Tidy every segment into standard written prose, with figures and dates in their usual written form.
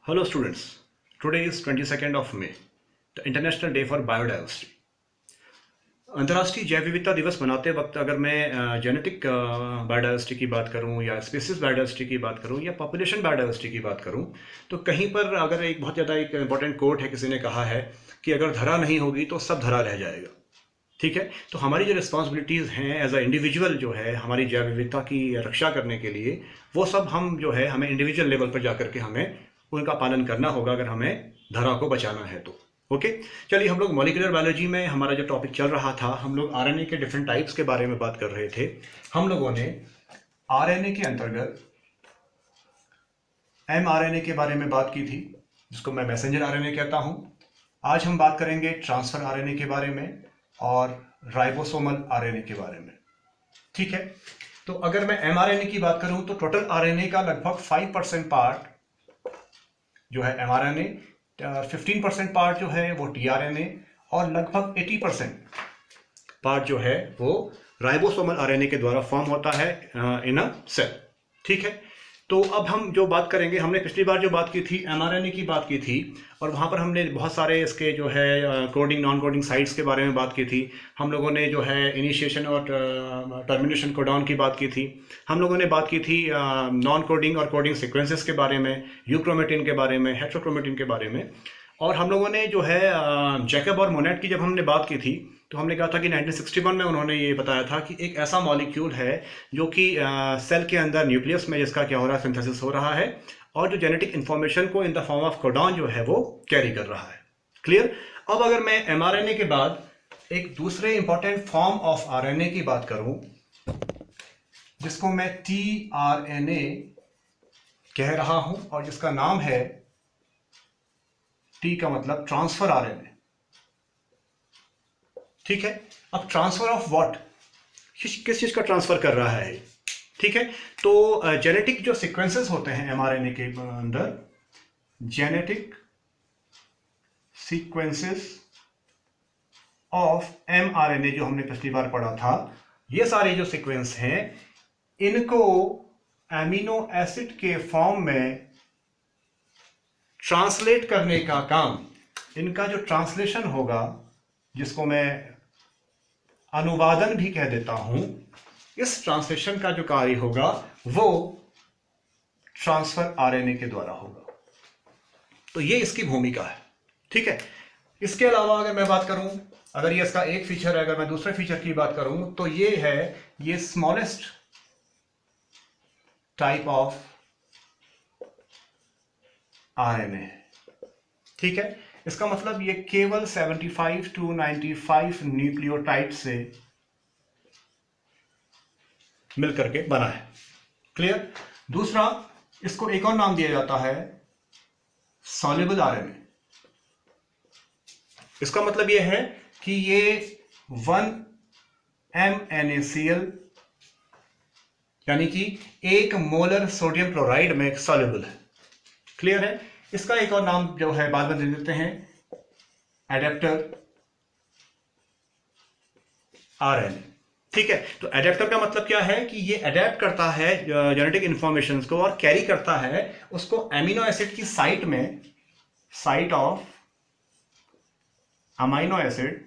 Hello students, today is 22nd of May, the International Day for Biodiversity. अंतर्राष्ट्रीय जैव विविधता दिवस मनाते वक्त अगर मैं जेनेटिक बायोडाइवर्सिटी की बात करूं या स्पीसीज बायोडाइवर्सिटी की बात करूं या पॉपुलेशन बायोडाइवर्सिटी की बात करूं तो कहीं पर अगर एक बहुत ज़्यादा एक इंपॉर्टेंट कोट है, किसी ने कहा है कि अगर धरा नहीं होगी तो सब धरा रह जाएगा। ठीक है, तो हमारी जो रिस्पॉन्सिबिलिटीज़ हैं एज अ इंडिविजुअल जो है हमारी जैव विविधता की रक्षा करने के लिए, वो सब हम जो है हमें इंडिविजुअल लेवल पर जाकर के हमें उनका पालन करना होगा अगर हमें धरा को बचाना है तो। ओके, चलिए हम लोग मॉलिक्यूलर बायोलॉजी में हमारा जो टॉपिक चल रहा था, हम लोग आरएनए के डिफरेंट टाइप्स के बारे में बात कर रहे थे। हम लोगों ने आरएनए के अंतर्गत एमआरएनए के बारे में बात की थी, जिसको मैं मैसेंजर आरएनए कहता हूं। आज हम बात करेंगे ट्रांसफर आरएनए के बारे में और राइबोसोमल आरएनए के बारे में। ठीक है, तो अगर मैं एमआरएनए की बात करूं तो टोटल आरएनए का लगभग 5% पार्ट जो है एमआरएनए, 15% पार्ट जो है वो टीआरएनए और लगभग 80% पार्ट जो है वो राइबोसोमल आरएनए के द्वारा फॉर्म होता है इन अ सेल। ठीक है, तो अब हम जो बात करेंगे, हमने पिछली बार जो बात की थी एमआरएनए की बात की थी और वहाँ पर हमने बहुत सारे इसके जो है कोडिंग नॉन कोडिंग साइट्स के बारे में बात की थी। हम लोगों ने जो है इनिशिएशन और टर्मिनेशन कोडॉन की बात की थी। हम लोगों ने बात की थी नॉन कोडिंग और कोडिंग सीक्वेंसेस के बारे में, यूक्रोमेटिन के बारे में, हेट्रोक्रोमेटिन के बारे में। और हम लोगों ने जो है जैकब और मोनेट की जब हमने बात की थी तो हमने कहा था कि 1961 में उन्होंने ये बताया था कि एक ऐसा मॉलिक्यूल है जो कि सेल के अंदर न्यूक्लियस में जिसका क्या हो रहा है, सिंथेसिस हो रहा है और जो जेनेटिक इंफॉर्मेशन को in the form of codon जो है वो कैरी कर रहा है। क्लियर। अब अगर मैं एमआरएनए के बाद एक दूसरे इंपॉर्टेंट फॉर्म ऑफ आरएनए की बात करूं, जिसको मैं टीआरएनए कह रहा हूं और जिसका नाम है, टी का मतलब ट्रांसफर आरएनए। ठीक है, अब ट्रांसफर ऑफ व्हाट, किस चीज का ट्रांसफर कर रहा है। ठीक है, तो जेनेटिक जो सीक्वेंसेस होते हैं एमआरएनए के अंदर, जेनेटिक सीक्वेंसेस ऑफ एमआरएनए जो हमने पिछली बार पढ़ा था, ये सारे जो सीक्वेंस हैं इनको एमिनो एसिड के फॉर्म में ट्रांसलेट करने का काम, इनका जो ट्रांसलेशन होगा, जिसको मैं अनुवादन भी कह देता हूं, इस ट्रांसलेशन का जो कार्य होगा वो ट्रांसफर आरएनए के द्वारा होगा। तो ये इसकी भूमिका है। ठीक है, इसके अलावा अगर मैं बात करूं, अगर ये इसका एक फीचर है, अगर मैं दूसरे फीचर की बात करूं तो ये है, ये स्मॉलेस्ट टाइप ऑफ आरएनए है। ठीक है, इसका मतलब ये केवल 75 to 95 न्यूक्लियोटाइड से मिलकर के बना है। क्लियर। दूसरा, इसको एक और नाम दिया जाता है सॉल्युबल आरएनए। इसका मतलब यह है कि ये 1 MnACl यानी कि 1 मोलर सोडियम क्लोराइड में सॉल्युबल है। क्लियर है। इसका एक और नाम जो है बाद में दे देते हैं, एडेप्टर आरएनए। ठीक है, तो एडेप्टर का मतलब क्या है कि ये अडेप्ट करता है जेनेटिक इंफॉर्मेशन को और कैरी करता है उसको एमिनो एसिड की साइट में, साइट ऑफ अमाइनो एसिड,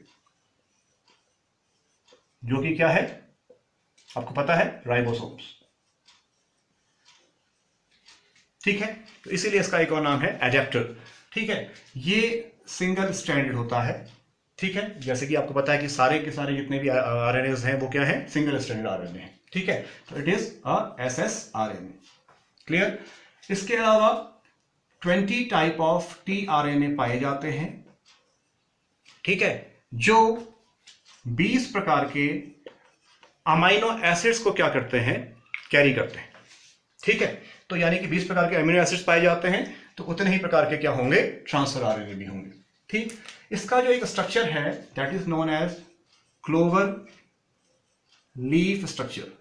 जो कि क्या है आपको पता है, राइबोसोम्स। ठीक है, तो इसीलिए इसका एक और नाम है एडेप्टर। ठीक है, ये सिंगल स्ट्रैंडेड होता है। ठीक है, जैसे कि आपको पता है कि सारे के सारे जितने भी आरएनए हैं वो क्या है, सिंगल स्ट्रैंडेड आरएनए है। ठीक है, तो इट इज अ एसएसआरएनए। क्लियर। इसके अलावा 20 टाइप ऑफ टीआरएनए पाए जाते हैं। ठीक है, जो 20 प्रकार के अमाइनो एसिड्स को क्या करते हैं, कैरी करते हैं। ठीक है, तो यानी कि 20 प्रकार के अमीनो एसिड्स पाए जाते हैं तो उतने ही प्रकार के क्या होंगे, ट्रांसफर आरएनए भी होंगे। ठीक, इसका जो एक स्ट्रक्चर है that is known as clover leaf structure.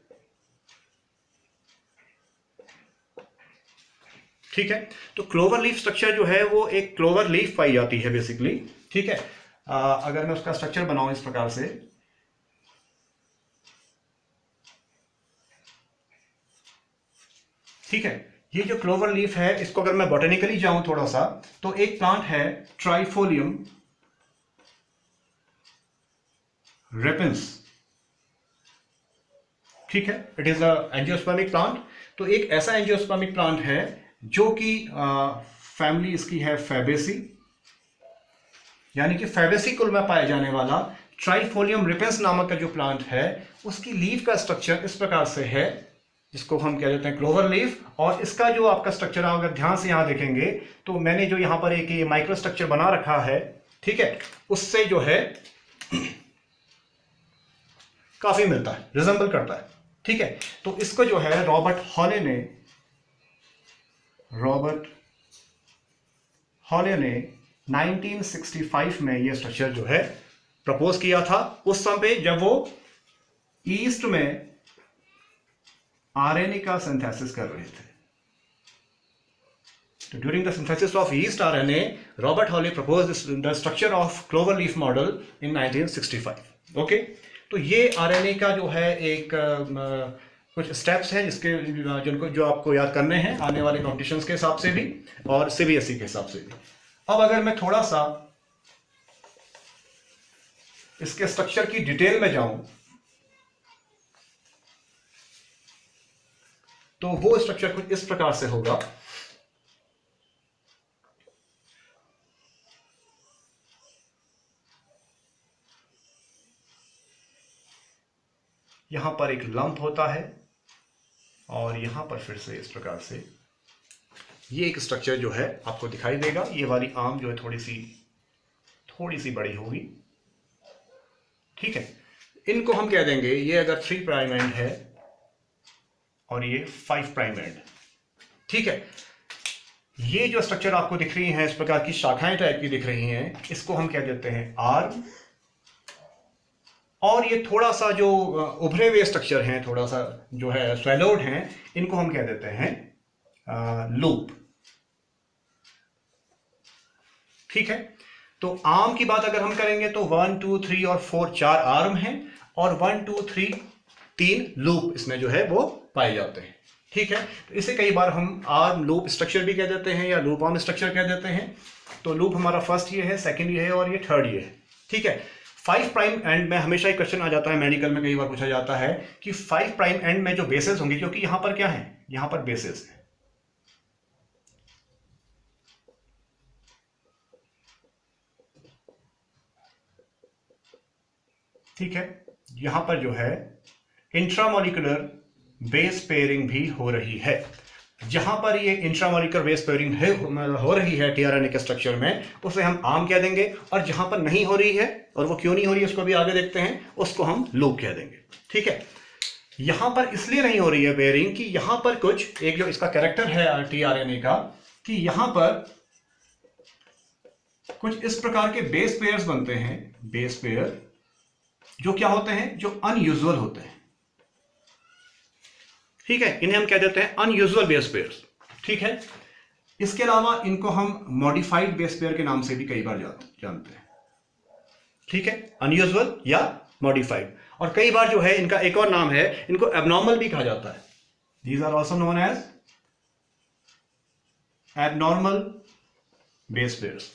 ठीक है, तो क्लोवर लीफ स्ट्रक्चर जो है वो एक क्लोवर लीफ पाई जाती है बेसिकली। ठीक है, अगर मैं उसका स्ट्रक्चर बनाऊं इस प्रकार से, ठीक है, ये जो क्लोवर लीफ है, इसको अगर मैं बॉटेनिकली जाऊं थोड़ा सा, तो एक प्लांट है ट्राइफोलियम रेपिंस, ठीक है, it is a angiospermic plant. तो एक ऐसा एंजियोस्पर्मिक प्लांट है जो कि फैमिली इसकी है फैबेसी, यानी कि फैबेसी कुल में पाया जाने वाला ट्राइफोलियम रिपेंस नामक का जो प्लांट है, उसकी लीफ का स्ट्रक्चर इस प्रकार से है, जिसको हम कह देते हैं क्लोवर लीफ। और इसका जो आपका स्ट्रक्चर, अगर ध्यान से यहां देखेंगे तो मैंने जो यहां पर एक माइक्रो स्ट्रक्चर बना रखा है, ठीक है, उससे जो है काफी मिलता है, रिजेंबल करता है, ठीक है। तो इसको जो है रॉबर्ट हॉले ने 1965 में ये स्ट्रक्चर जो है प्रपोज किया था, उस समय जब वो ईस्ट में आरएनए का सिंथेसिस कर रहे थे। तो during the synthesis of east RNA, Robert Hawley propose the structure of clover leaf model in 1965। Okay, तो ये आरएनए का जो है एक कुछ स्टेप्स हैं जिसके जो आपको याद करने हैं आने वाले कॉम्पिटिशन्स के हिसाब से भी और सीबीएसई के हिसाब से भी। अब अगर मैं थोड़ा सा इसके स्ट्रक्चर की डिटेल में जाऊं, तो वो स्ट्रक्चर कुछ इस प्रकार से होगा। यहां पर एक लंप होता है और यहां पर फिर से इस प्रकार से ये एक स्ट्रक्चर जो है आपको दिखाई देगा। ये वाली आर्म जो है थोड़ी सी बड़ी होगी, ठीक है। इनको हम कह देंगे, ये अगर 3 प्राइम एंड है और ये 5 प्राइम एंड, ठीक है। ये जो स्ट्रक्चर आपको दिख रही हैं, इस प्रकार की शाखाएं टाइप की दिख रही हैं, इसको हम कह देते हैं आर्म। और ये थोड़ा सा जो उभरे हुए स्ट्रक्चर हैं, थोड़ा सा जो है स्वेलोड हैं, इनको हम कह देते हैं लूप, ठीक है। तो आर्म की बात अगर हम करेंगे तो 1 2 3 और 4 4 आर्म हैं और 1 2 3 3 लूप इसमें जो है वो पाए जाते हैं, ठीक है। तो इसे कई बार हम आर्म लूप स्ट्रक्चर भी कह देते हैं या लूप आर्म स्ट्रक्चर कह देते हैं। तो लूप हमारा फर्स्ट ये है, सेकंड ये है और ये थर्ड ये है, ठीक है। 5 प्राइम एंड में हमेशा एक क्वेश्चन आ जाता है, मेडिकल में कई बार पूछा जाता है कि 5 प्राइम एंड में जो बेसेस होंगे, क्योंकि यहां पर क्या है, यहां पर बेसेस है, ठीक है। यहां पर जो है इंट्रामोलिकुलर बेस पेयरिंग भी हो रही है। जहां पर ये इंट्रामोलिकुलर बेस पेयरिंग हो रही है टीआरएनए के स्ट्रक्चर में, उसे हम आर्म कह देंगे। और जहां पर नहीं हो रही है, और वो क्यों नहीं हो रही है उसको भी आगे देखते हैं, उसको हम लूप कह देंगे, ठीक है। यहां पर इसलिए नहीं हो रही है पेयरिंग कि यहां पर कुछ एक जो इसका कैरेक्टर है टीआरएनए का, कि यहां पर कुछ इस प्रकार के बेस पेयर्स बनते हैं, बेस पेयर जो क्या होते हैं, जो अनयूजुअल होते हैं, ठीक है। इन्हें हम कह देते हैं अनयूजुअल बेस पेयर्स, ठीक है। इसके अलावा इनको हम मॉडिफाइड बेस पेयर के नाम से भी कई बार जानते हैं, ठीक है, अनयूजुअल या मॉडिफाइड। और कई बार जो है इनका एक और नाम है, इनको एबनॉर्मल भी कहा जाता है। These are also known as abnormal base pairs,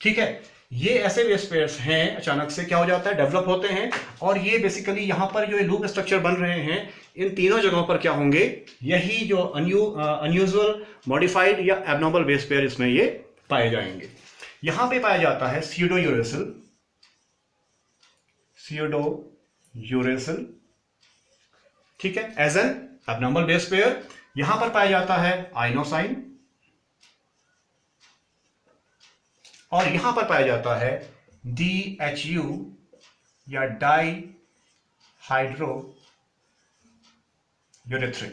ठीक है। ये ऐसे बेस पेयर्स हैं, अचानक से क्या हो जाता है, डेवलप होते हैं। और ये बेसिकली यहां पर जो लूप स्ट्रक्चर बन रहे हैं, इन तीनों जगहों पर क्या होंगे, यही जो अनयूजुअल, मॉडिफाइड या एबनॉर्मल बेस पेयर इसमें ये पाए जाएंगे। यहां पे पाया जाता है स्यूडोयूरेसिल, ठीक है, as an abnormal base pair. यहां पर पाया जाता है आइनोसाइन, और यहां पर पाया जाता है DHU या डाई हाइड्रो यूरेथ्रिन,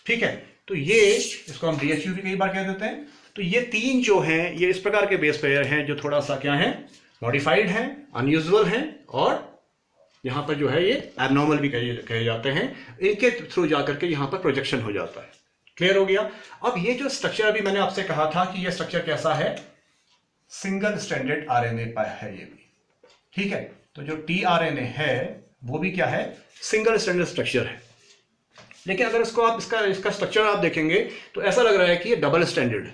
ठीक है। तो ये इसको हम DHU भी कई बार कह देते हैं। तो ये तीन जो हैं, ये इस प्रकार के बेस पेयर हैं जो थोड़ा सा क्या है, मॉडिफाइड हैं, अनयूजुअल हैं, और यहां पर जो है ये एबनॉर्मल भी कहे जाते हैं। इनके थ्रू जाकर के यहां पर प्रोजेक्शन हो जाता है। क्लियर हो गया। अब ये जो स्ट्रक्चर अभी मैंने आपसे कहा था कि ये स्ट्रक्चर कैसा है, सिंगल स्ट्रैंडेड आरएनए है ये भी, ठीक है। तो जो टीआरएनए है वो भी क्या है, सिंगल स्ट्रैंडेड स्ट्रक्चर है। लेकिन अगर इसको आप इसका स्ट्रक्चर आप देखेंगे तो ऐसा लग रहा है कि ये डबल स्टैंडर्ड,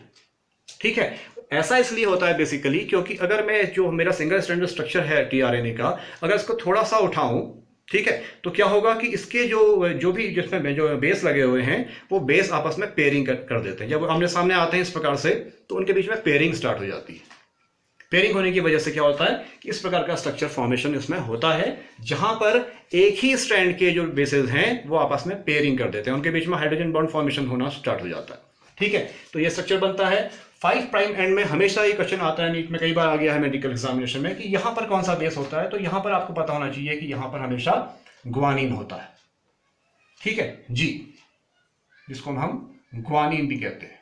ठीक है। ऐसा इसलिए होता है बेसिकली क्योंकि अगर मैं जो मेरा सिंगल स्टैंडर्ड स्ट्रक्चर है टीआरएनए का, अगर इसको थोड़ा सा उठाऊं, ठीक है, तो क्या होगा कि इसके जो भी जिसमें जो बेस लगे हुए हैं वो बेस आपस में पेयरिंग कर देते हैं। जब आमने सामने आते हैं इस प्रकार से तो उनके बीच में पेयरिंग स्टार्ट हो जाती है। पेयरिंग होने की वजह से क्या होता है कि इस प्रकार का स्ट्रक्चर फॉर्मेशन इसमें होता है, जहां पर एक ही स्ट्रैंड के जो बेसेस हैं वो आपस में पेयरिंग कर देते हैं, उनके बीच में हाइड्रोजन बॉन्ड फॉर्मेशन होना स्टार्ट हो जाता है, ठीक है। तो ये स्ट्रक्चर बनता है 5 प्राइम एंड में। हमेशा ये क्वेश्चन आता है नीट में, कई बार आ गया है मेडिकल एग्जामिनेशन में, कि यहां पर कौन सा बेस होता है। तो यहां पर आपको पता होना चाहिए कि यहां पर हमेशा ग्वानिन होता है, ठीक है जी, जिसको हम ग्वानिन भी कहते हैं,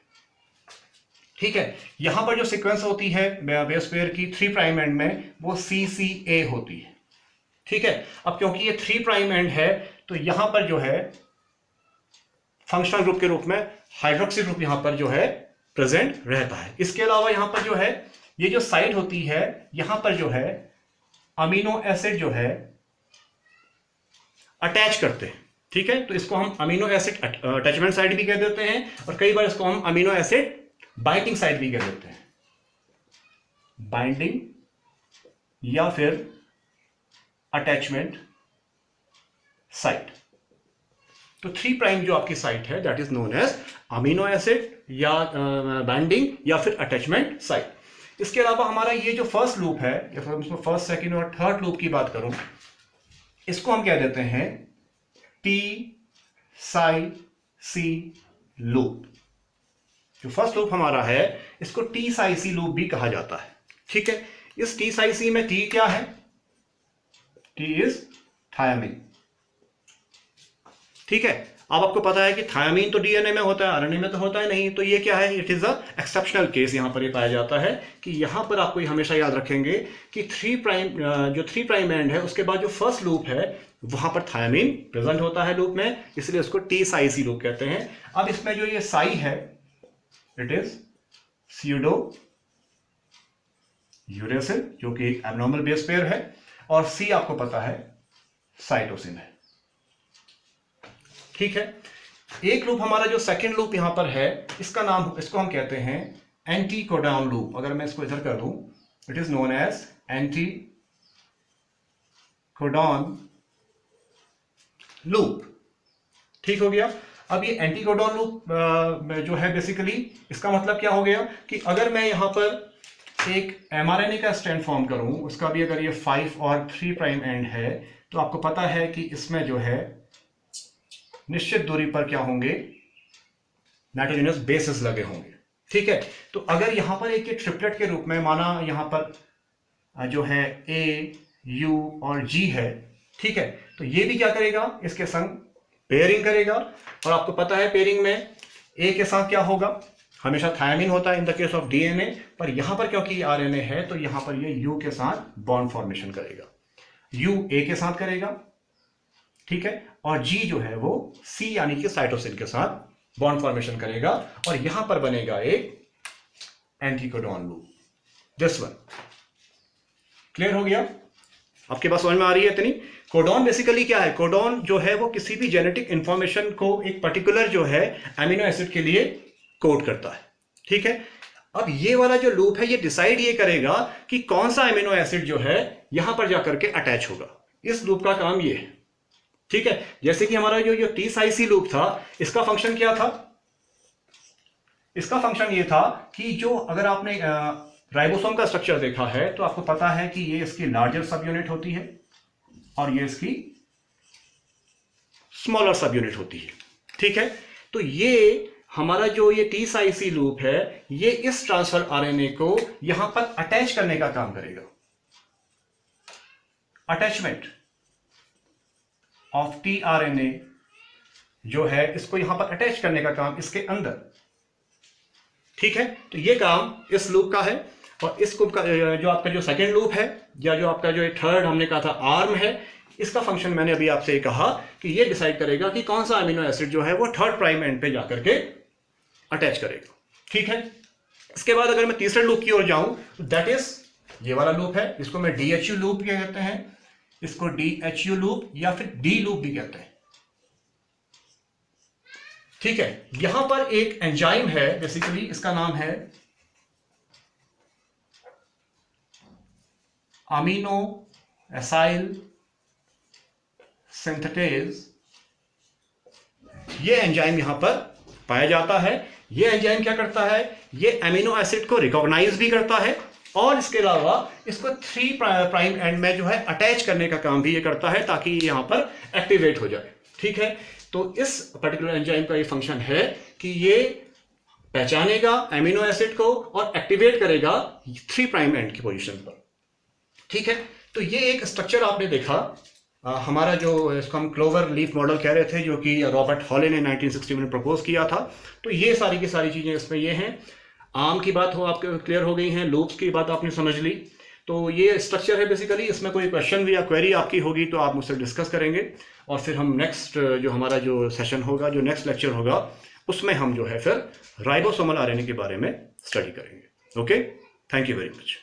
ठीक है। यहां पर जो सीक्वेंस होती है बेस पेयर की 3 प्राइम एंड में वो CCA होती है, ठीक है। अब क्योंकि ये 3 प्राइम एंड है तो यहां पर जो है फंक्शनल ग्रुप के रूप में हाइड्रोक्सी ग्रुप यहां पर जो है प्रेजेंट रहता है। इसके अलावा यहां पर जो है ये जो साइट होती है, यहां पर जो है अमीनो एसिड जो है अटैच करते हैं, ठीक है। तो इसको हम अमीनो एसिड अटैचमेंट साइट भी कह देते हैं और कई बार इसको हम अमीनो एसिड बाइंडिंग साइट भी कह देते हैं, बाइंडिंग या फिर अटैचमेंट साइट। तो 3 प्राइम जो आपकी साइट है that is known as amino acid या बाइंडिंग या फिर अटैचमेंट साइट। इसके अलावा हमारा ये जो फर्स्ट लूप है, या फिर इसमें फर्स्ट सेकंड और थर्ड लूप की बात करूं, इसको हम कह देते हैं T-Psi-C लूप। जो फर्स्ट लूप हमारा है इसको T-Psi-C लूप भी कहा जाता है, ठीक है। इस T-Psi-C में T क्या है? T इज थायामीन, ठीक है। अब आपको पता है कि थायामीन तो डीएनए में होता है, आरएनए में तो होता है नहीं। तो ये क्या है? It is a exceptional case यहां पर ये पाया जाता है कि यहां पर आपको हमेशा याद रखेंगे कि 3 प्राइम एंड है उसके बाद जो फर्स्ट लूप है वहां पर थायामीन प्रेजेंट होता है लूप में, इसलिए उसको T-Psi-C लूप कहते हैं। अब इसमें जो ये साई है इट इज स्यूडो यूरेसिल जो कि एक एब्नॉर्मल बेस पेयर है, और सी आपको पता है साइटोसिन है, ठीक है। एक लूप हमारा जो सेकंड लूप यहां पर है इसको हम कहते हैं एंटी कोडॉन लूप। अगर मैं इसको इधर कर दूं, it is known as anti codon loop, ठीक हो गया। अब ये एंटी कोडॉन लूप जो है बेसिकली इसका मतलब क्या हो गया कि अगर मैं यहां पर एक mRNA का स्ट्रैंड फॉर्म करूं, उसका भी अगर ये 5 और 3 प्राइम एंड है, तो आपको पता है कि इसमें जो है निश्चित दूरी पर क्या होंगे? नाइट्रोजनस बेसेस लगे होंगे, ठीक है। तो अगर यहां पर एक ट्रिपलेट के रूप में माना यहां पर जो है A, U और G है, ठीक है, तो ये भी क्या करेगा? इसके संग पेयरिंग करेगा। और आपको पता है पेयरिंग में A के साथ क्या होगा? हमेशा थायामीन होता है in the case of DNA, पर यहां पर क्योंकि आरएनए है तो यहां पर ये U के साथ बॉन्ड फॉर्मेशन करेगा, U A के साथ करेगा, ठीक है, और G जो है वो C यानी कि साइटोसिन के साथ बॉन्ड फॉर्मेशन करेगा, और यहां पर बनेगा एक anticodon loop. This one clear हो गया? आपके पास समझ में आ रही है इतनी? कोडॉन बेसिकली क्या है? कोडॉन जो है वो किसी भी जेनेटिक इंफॉर्मेशन को एक पर्टिकुलर जो है एमिनो एसिड के लिए कोड करता है, ठीक है। अब ये वाला जो लूप है ये डिसाइड ये करेगा कि कौन सा एमिनो एसिड जो है यहां पर जाकर के अटैच होगा। इस लूप का काम ये है, ठीक है। जैसे कि हमारा जो T-Psi-C लूप था, इसका फंक्शन क्या था? इसका फंक्शन ये था कि जो अगर आपने राइबोसोम का स्ट्रक्चर देखा है तो आपको पता है कि ये इसकी लार्जर सब यूनिट होती है और ये इसकी स्मॉलर सब यूनिट होती है, ठीक है। तो ये हमारा जो ये T-Psi-C लूप है ये इस ट्रांसफर आरएनए को यहां पर अटैच करने का काम करेगा। अटैचमेंट ऑफ tRNA जो है इसको यहां पर अटैच करने का काम इसके अंदर, ठीक है। तो ये काम इस लूप का है, और इस लूप का जो आपका जो सेकेंड लूप है या जो आपका जो थर्ड हमने कहा था आर्म है, इसका फंक्शन मैंने अभी आपसे कहा कि ये डिसाइड करेगा कि कौन सा अमीनो एसिड जो है वो थर्ड प्राइम एंड पे जाकर के अटैच करेगा, ठीक है। इसके बाद अगर मैं तीसरे लूप की ओर जाऊं तो दैट इज ये वाला लूप है, इसको मैं DHU लूप क्या कहते हैं, इसको DHU लूप या फिर D लूप भी कहते हैं, ठीक है, यहां पर एक एंजाइम है, बेसिकली इसका नाम है अमीनो एसाइल सिंथेटेज। ये एंजाइम यहां पर पाया जाता है। ये एंजाइम क्या करता है, ये एमिनो एसिड को रिकॉग्नाइज भी करता है और इसके अलावा इसको 3 प्राइम एंड में जो है अटैच करने का काम भी ये करता है ताकि ये यहां पर एक्टिवेट हो जाए। ठीक है, तो इस पर्टिकुलर एंजाइम का ये फंक्शन है कि ये पहचानेगा एमिनो एसिड को और एक्टिवेट करेगा 3 प्राइम एंड की पोजीशन पर। ठीक है, तो ये एक स्ट्रक्चर आपने देखा। हमारा जो इसको हम क्लोवर लीफ मॉडल कह रहे थे, जो कि रॉबर्ट हॉले ने 1960 में प्रपोज किया था। तो ये सारी की सारी चीजें इसमें ये हैं। आर्म की बात हो आपके क्लियर हो गई हैं, लूप्स की बात आपने समझ ली। तो ये स्ट्रक्चर है बेसिकली। इसमें कोई क्वेश्चन या क्वेरी आपकी होगी तो आप मुझसे डिस्कस करेंगे और फिर हम नेक्स्ट जो हमारा जो सेशन होगा, जो नेक्स्ट लेक्चर होगा, उसमें हम जो है फिर राइबोसोमल आरएनए के बारे में स्टडी करेंगे। Okay, thank you very much.